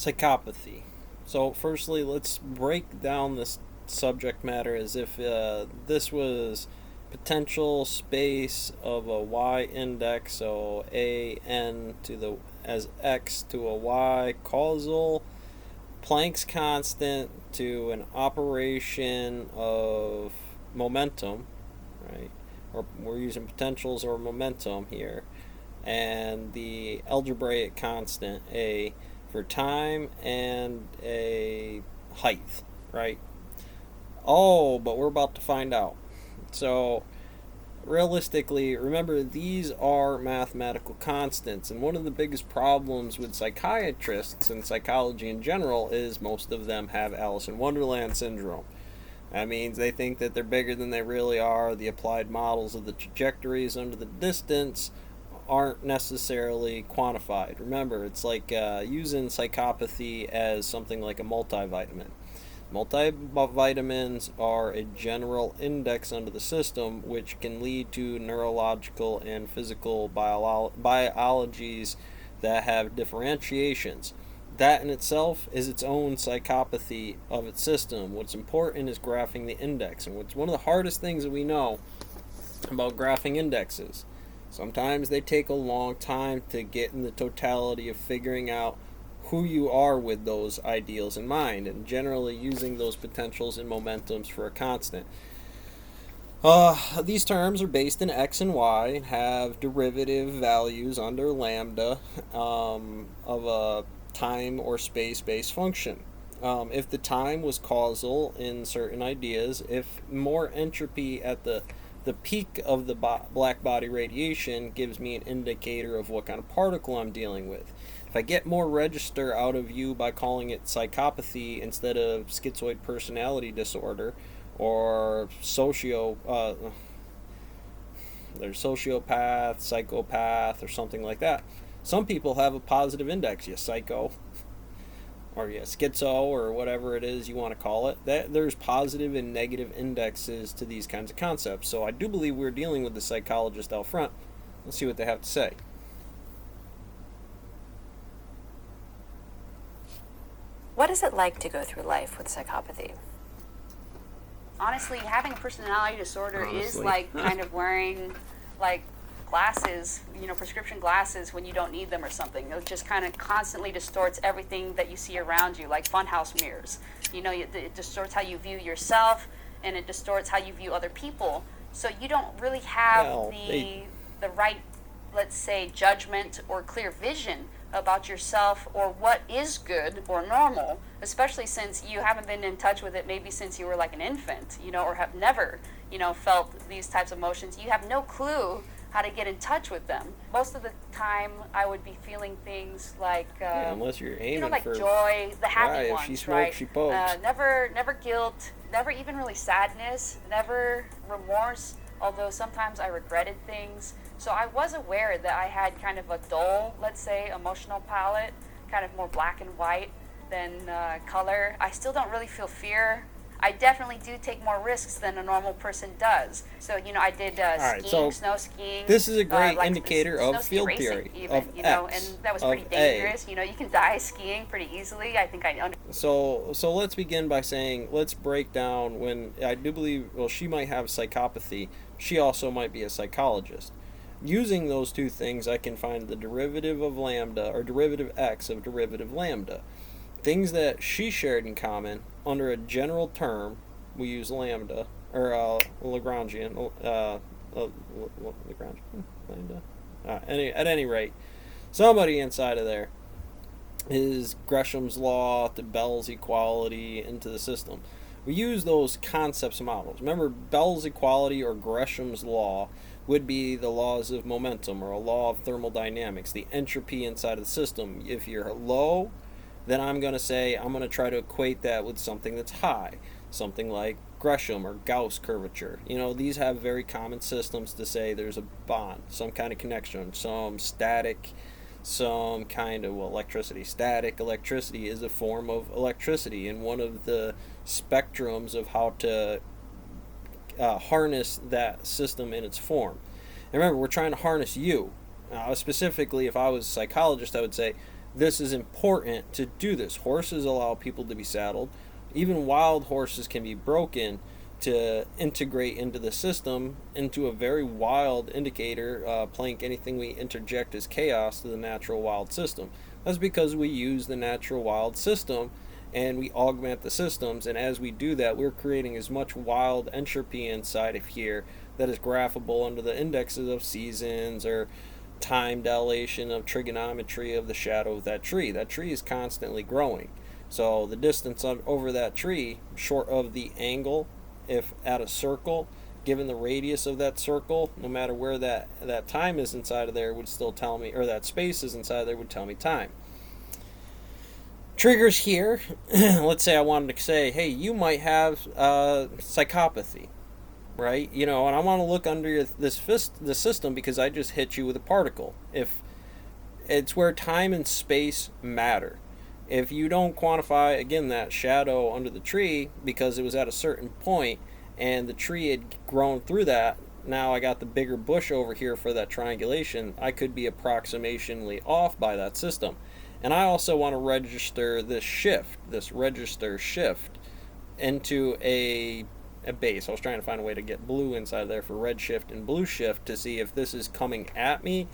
Psychopathy. So, firstly, let's break down this subject matter as if this was potential space of a y index, so a n to the as x to a y causal Planck's constant to an operation of momentum, right? Or we're using potentials or momentum here, and the algebraic constant a for time and a height, right? Oh, but we're about to find out. So, realistically, remember these are mathematical constants, and one of the biggest problems with psychiatrists and psychology in general is most of them have Alice in Wonderland syndrome. That means they think that they're bigger than they really are. The applied models of the trajectories under the distance aren't necessarily quantified. Remember, it's like using psychopathy as something like a multivitamin. Multivitamins are a general index under the system, which can lead to neurological and physical biologies that have differentiations. That in itself is its own psychopathy of its system. What's important is graphing the index, and what's one of the hardest things that we know about graphing indexes. Sometimes they take a long time to get in the totality of figuring out who you are with those ideals in mind, and generally using those potentials and momentums for a constant. These terms are based in x and y and have derivative values under lambda of a time or space-based function. If the time was causal in certain ideas, if more entropy at the peak of the black body radiation gives me an indicator of what kind of particle I'm dealing with. If I get more register out of you by calling it psychopathy instead of schizoid personality disorder or there's sociopath, psychopath, or something like that. Some people have a positive index, you psycho, or you schizo, or whatever it is you want to call it. There's positive and negative indexes to these kinds of concepts. So I do believe we're dealing with the psychologist out front. Let's see what they have to say. What is it like to go through life with psychopathy? Honestly, having a personality disorder is like kind of wearing like glasses, prescription glasses when you don't need them or something. It just kind of constantly distorts everything that you see around you, like funhouse mirrors. It distorts how you view yourself, and it distorts how you view other people. So you don't really have the right, let's say, judgment or clear vision about yourself or what is good or normal, especially since you haven't been in touch with it maybe since you were like an infant, or have never, felt these types of emotions. You have no clue how to get in touch with them. Most of the time I would be feeling things like unless you're aiming like for joy, the happy if ones, she smokes, right? she pokes. Never guilt, never even really sadness, never remorse, although sometimes I regretted things. So I was aware that I had kind of a dull, let's say, emotional palette, kind of more black and white than color. I still don't really feel fear. I definitely do take more risks than a normal person does. So, I did skiing, snow skiing. This is a great indicator of field racing, theory even, of X, and that was pretty dangerous. You can die skiing pretty easily. I think So let's begin by saying, let's break down when I do believe, she might have psychopathy. She also might be a psychologist. Using those two things, I can find the derivative of lambda, or derivative x of derivative lambda. Things that she shared in common under a general term, we use lambda, or Lagrangian, Lagrangian, lambda. At any rate, somebody inside of there is Gresham's law to Bell's equality into the system. We use those concepts and models. Remember, Bell's equality or Gresham's law would be the laws of momentum or a law of thermodynamics, the entropy inside of the system. If you're low, then I'm going to try to equate that with something that's high, something like Gresham or Gauss curvature. These have very common systems to say there's a bond, some kind of connection, some static, some kind of electricity. Static electricity is a form of electricity, and one of the spectrums of how to harness that system in its form. And remember, we're trying to harness you. Specifically, if I was a psychologist, I would say, this is important to do this. Horses allow people to be saddled. Even wild horses can be broken to integrate into the system, into a very wild indicator. Plank, anything we interject as chaos to the natural wild system. That's because we use the natural wild system and we augment the systems, and as we do that, we're creating as much wild entropy inside of here that is graphable under the indexes of seasons or time dilation of trigonometry of the shadow of that tree. That tree is constantly growing. So the distance over that tree, short of the angle, if at a circle, given the radius of that circle, no matter where that time is inside of there, would still tell me, or that space is inside there would tell me time. Triggers here, let's say I wanted to say, hey, you might have psychopathy, right? And I want to look under the system because I just hit you with a particle. If it's where time and space matter. If you don't quantify, again, that shadow under the tree because it was at a certain point and the tree had grown through that, now I got the bigger bush over here for that triangulation, I could be approximationally off by that system. And I also want to register this register shift into a base. I was trying to find a way to get blue inside there for red shift and blue shift to see if this is coming at me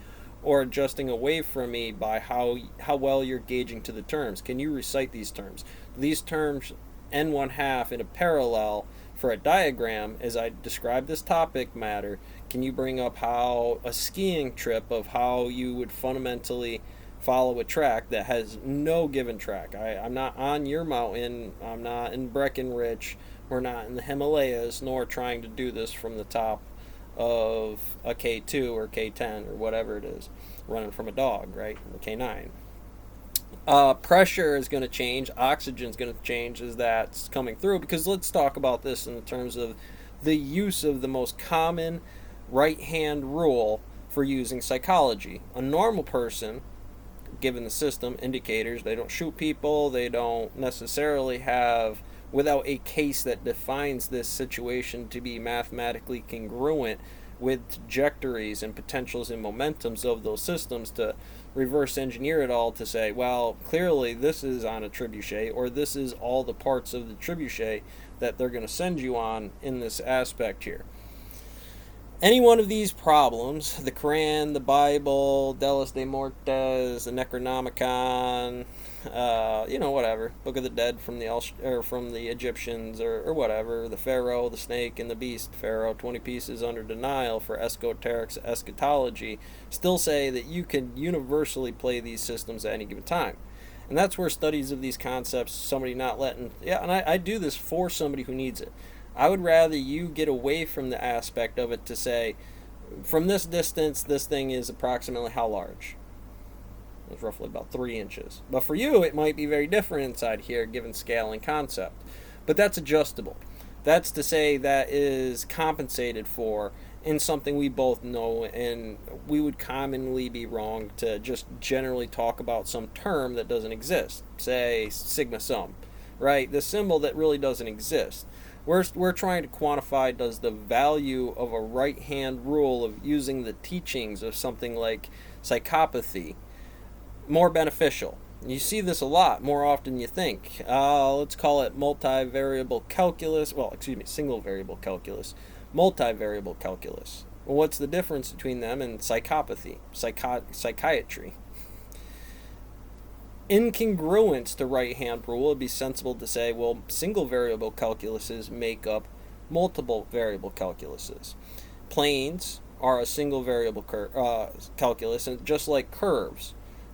or adjusting away from me by how well you're gauging to the terms. Can you recite these terms? These terms n1/2 in a parallel for a diagram as I describe this topic matter. Can you bring up how a skiing trip of how you would fundamentally follow a track that has no given track? I'm not on your mountain, I'm not in Breckenridge, we're not in the Himalayas, nor trying to do this from the top of a K2 or K10 or whatever it is, running from a dog, right? Or K9. Pressure is going to change, oxygen is going to change as that's coming through, because let's talk about this in terms of the use of the most common right-hand rule for using psychology. A normal person, given the system indicators, they don't shoot people, they don't necessarily have, without a case that defines this situation to be mathematically congruent with trajectories and potentials and momentums of those systems, to reverse engineer it all to say, well, clearly this is on a trebuchet, or this is all the parts of the trebuchet that they're going to send you on in this aspect here. Any one of these problems, the Quran, the Bible, Delis de Mortes, the Necronomicon, whatever, Book of the Dead from the Egyptians, or whatever, the Pharaoh, the Snake, and the Beast, Pharaoh, 20 pieces under denial for esoteric eschatology, still say that you can universally play these systems at any given time. And that's where studies of these concepts, somebody not letting, and I do this for somebody who needs it. I would rather you get away from the aspect of it to say, from this distance, this thing is approximately how large? It's roughly about 3 inches. But for you, it might be very different inside here, given scale and concept. But that's adjustable. That's to say that is compensated for in something we both know, and we would commonly be wrong to just generally talk about some term that doesn't exist. Say, sigma sum, right? The symbol that really doesn't exist. We're trying to quantify, does the value of a right-hand rule of using the teachings of something like psychopathy more beneficial? You see this a lot, more often than you think. Let's call it multivariable calculus. Single variable calculus. Multivariable calculus. Well, what's the difference between them and psychopathy, psychiatry? Incongruence to right-hand rule, would be sensible to say, well, single variable calculuses make up multiple variable calculuses. Planes are a single variable calculus, and just like curves.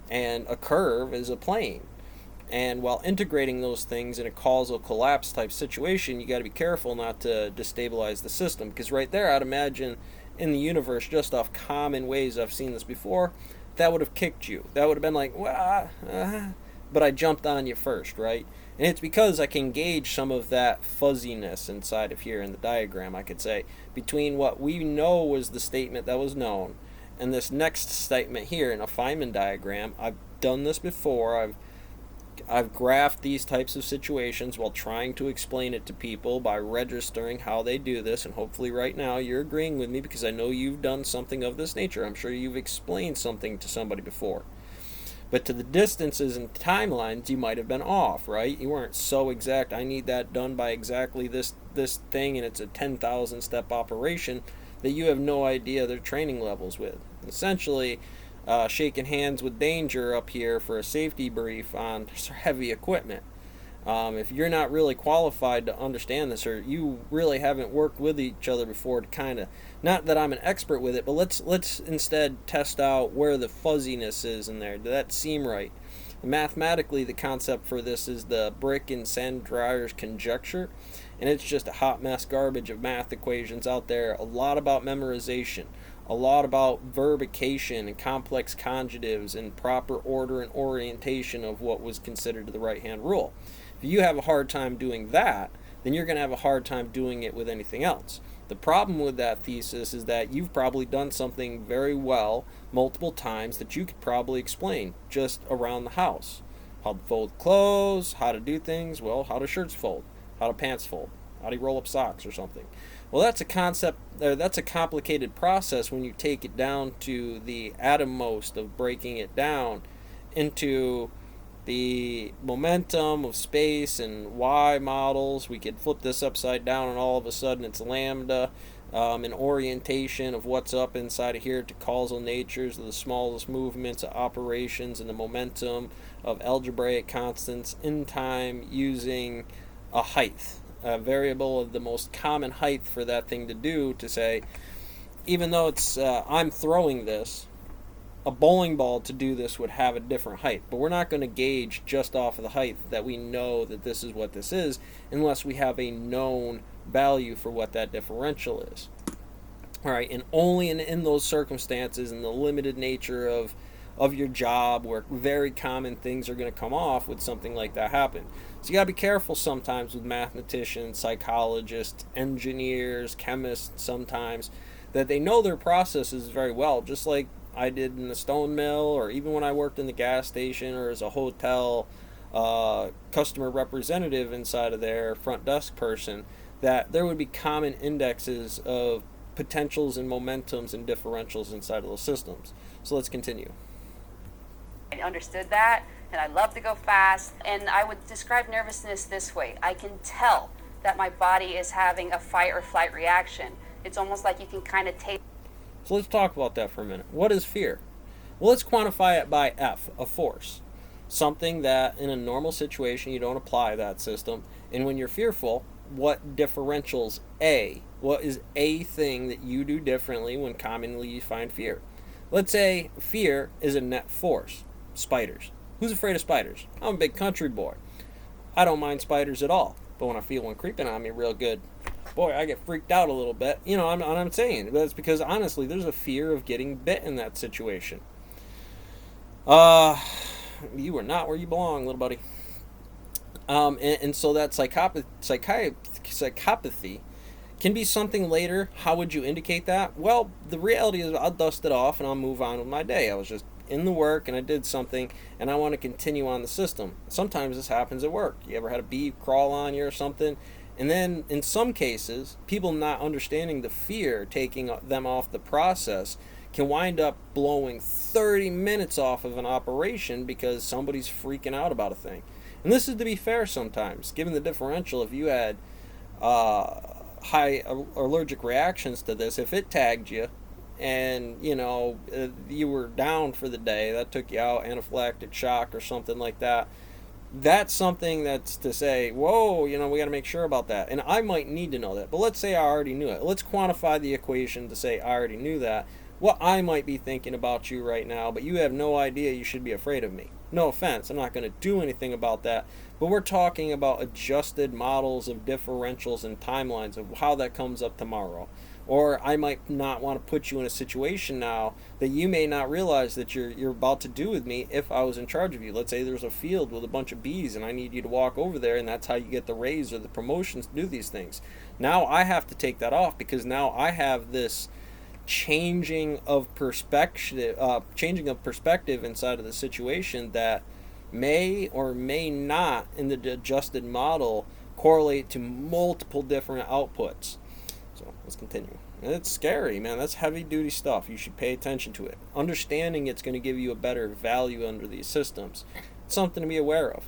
And a curve is a plane. And while integrating those things in a causal collapse type situation, you got to be careful not to destabilize the system. Because right there, I'd imagine in the universe, just off common ways I've seen this before, that would have kicked you. That would have been like, but I jumped on you first, right? And it's because I can gauge some of that fuzziness inside of here in the diagram, I could say, between what we know was the statement that was known and this next statement here in a Feynman diagram. I've done this before. I've graphed these types of situations while trying to explain it to people by registering how they do this, and hopefully right now you're agreeing with me because I know you've done something of this nature. I'm sure you've explained something to somebody before. But to the distances and timelines, you might have been off, right? You weren't so exact. I need that done by exactly this thing, and it's a 10,000 step operation that you have no idea their training levels with. Essentially, shaking hands with danger up here for a safety brief on heavy equipment. If you're not really qualified to understand this, or you really haven't worked with each other before to kind of, not that I'm an expert with it, but let's instead test out where the fuzziness is in there. Does that seem right? Mathematically, the concept for this is the brick and Sandryer's conjecture, and it's just a hot mess garbage of math equations out there. A lot about memorization, a lot about verbication and complex conjugatives and proper order and orientation of what was considered the right-hand rule. If you have a hard time doing that, then you're going to have a hard time doing it with anything else. The problem with that thesis is that you've probably done something very well multiple times that you could probably explain just around the house. How to fold clothes, how to do things, well, how do shirts fold, how do pants fold, how do you roll up socks or something. Well, that's a concept, that's a complicated process when you take it down to the atommost of breaking it down into the momentum of space and Y models. We could flip this upside down and all of a sudden it's lambda, an orientation of what's up inside of here to causal natures of the smallest movements of operations and the momentum of algebraic constants in time using a height, a variable of the most common height for that thing to do, to say, even though it's I'm throwing this, a bowling ball to do this would have a different height, but we're not going to gauge just off of the height that we know that this is what this is unless we have a known value for what that differential is. All right, and only in those circumstances, in the limited nature of your job, where very common things are going to come off, would something like that happen. So you got to be careful sometimes with mathematicians, psychologists, engineers, chemists sometimes, that they know their processes very well, just like I did in the stone mill, or even when I worked in the gas station or as a hotel customer representative inside of their front desk person, that there would be common indexes of potentials and momentums and differentials inside of those systems. So let's continue. I understood that, and I love to go fast, and I would describe nervousness this way. I can tell that my body is having a fight or flight reaction. It's almost like you can kind of taste. So let's talk about that for a minute. What is fear? Well, let's quantify it by F, a force. Something that in a normal situation you don't apply that system. And when you're fearful, what differentials A? What is a thing that you do differently when commonly you find fear? Let's say fear is a net force. Spiders. Who's afraid of spiders? I'm a big country boy. I don't mind spiders at all. But when I feel one creeping on me real good, boy, I get freaked out a little bit. You know, I'm saying. But it's because, honestly, there's a fear of getting bit in that situation. You are not where you belong, little buddy. And so that psychopathy can be something later. How would you indicate that? Well, the reality is I'll dust it off and I'll move on with my day. I was just in the work and I did something and I want to continue on the system. Sometimes this happens at work. You ever had a bee crawl on you or something? And then in some cases, people not understanding the fear, taking them off the process, can wind up blowing 30 minutes off of an operation because somebody's freaking out about a thing. And this is to be fair sometimes, given the differential. If you had high allergic reactions to this, if it tagged you and, you know, you were down for the day, that took you out, anaphylactic shock or something like that, that's something that's to say, whoa, you know, we got to make sure about that. And I might need to know that. But let's say I already knew it. Let's quantify the equation to say I already knew that. What I might be thinking about you right now, but you have no idea you should be afraid of me. No offense, I'm not going to do anything about that. But we're talking about adjusted models of differentials and timelines of how that comes up tomorrow. Or I might not want to put you in a situation now that you may not realize that you're about to do with me if I was in charge of you. Let's say there's a field with a bunch of bees and I need you to walk over there, and that's how you get the raise or the promotions to do these things. Now I have to take that off because now I have this changing of perspective inside of the situation that may or may not in the adjusted model correlate to multiple different outputs. So let's continue. It's scary, man. That's heavy duty stuff. You should pay attention to it. Understanding it's going to give you a better value under these systems. It's something to be aware of.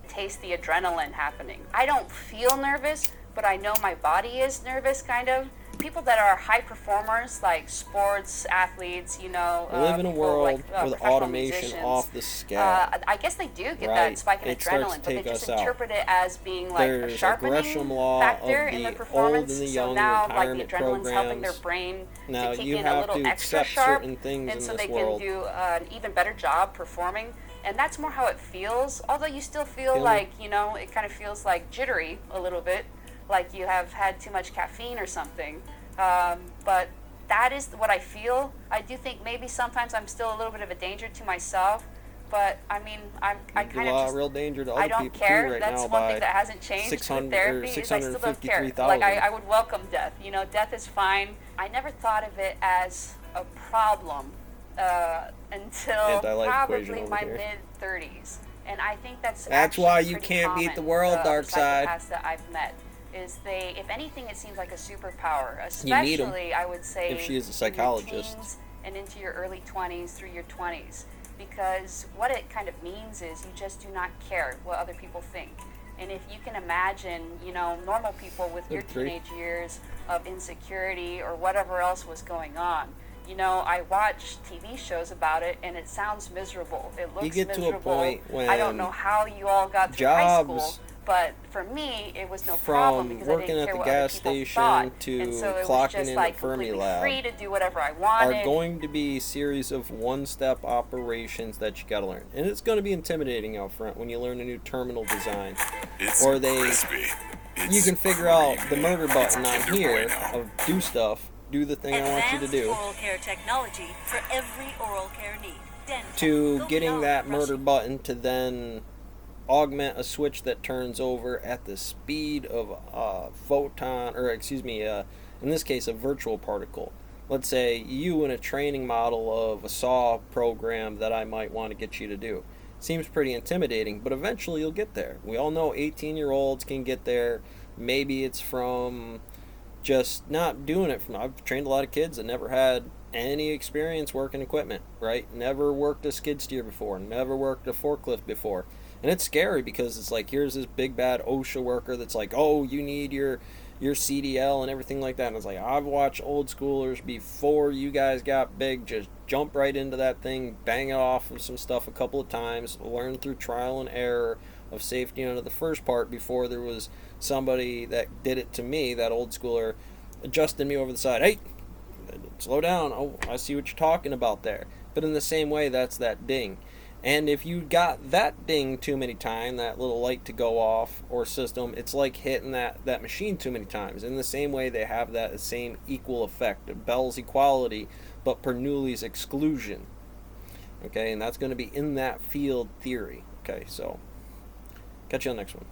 Taste the adrenaline happening. I don't feel nervous, but I know my body is nervous, kind of. People that are high performers, like sports athletes, We live in a world where the automation musicians, off the scale. I guess they do get Right. that spike in It starts adrenaline, to but they take just us out. interpret it as being like There's a a sharpening Gresham law factor of in the the performance. old and the So young now, like the retirement adrenaline's helping their programs. brain Now, to kick you in a have little to extra accept sharp, certain things and in so this they world. can do an even better job performing. And that's more how it feels. Although you still feel Feeling. like, it kind of feels like jittery a little bit, like you have had too much caffeine or something. But that is what I feel. I do think maybe sometimes I'm still a little bit of a danger to myself, but I mean, I kind of just, real danger to I other don't people care. too right That's now one by thing that hasn't changed 600 with or therapy is I still don't care. 653,000. Like I would welcome death. Death is fine. I never thought of it as a problem until Anti-life equation probably over my here. mid-30s, and I think that's That's why actually you pretty can't beat the common, world, dark side. psychopaths that I've met. Is they, if anything, it seems like a superpower. You need 'em, Especially, I would say, if she is a in your psychologist. teens and into your early 20s through your 20s, because what it kind of means is you just do not care what other people think. And if you can imagine, normal people with your Three. teenage years of insecurity or whatever else was going on, I watch TV shows about it, and it sounds miserable. It looks get to a miserable. point I don't when know how you all got through high school, jobs, but for me, it was no problem from because I working didn't at care the what gas other people station thought. to And so it was clocking just in like at Fermi completely Lab, free to do whatever I wanted. are going to be a series of one-step operations that you got to learn. And it's going to be intimidating out front when you learn a new terminal design. It's Or they, crispy. you can figure out the murder button on here of do stuff, do the thing I want you to do, oral care technology for every oral care need. Dental, to go getting beyond that murder brushing. button to then augment a switch that turns over at the speed of a photon, or excuse me, in this case, a virtual particle. Let's say you in a training model of a SAW program that I might want to get you to do. Seems pretty intimidating, but eventually you'll get there. We all know 18-year-olds can get there. Maybe it's from just not doing it. I've trained a lot of kids that never had any experience working equipment, right? Never worked a skid steer before, never worked a forklift before. And it's scary because it's like, here's this big bad OSHA worker that's like, oh, you need your CDL and everything like that. And it's like, I've watched old schoolers before you guys got big just jump right into that thing, bang it off of some stuff a couple of times, learn through trial and error of safety under the first part before there was somebody that did it to me, that old schooler, adjusting me over the side. Hey, slow down. Oh, I see what you're talking about there. But in the same way, that's that ding. And if you got that ding too many times, that little light to go off or system, it's like hitting that machine too many times. In the same way, they have that same equal effect of Bell's equality, but Bernoulli's exclusion. Okay, and that's going to be in that field theory. Okay, so catch you on the next one.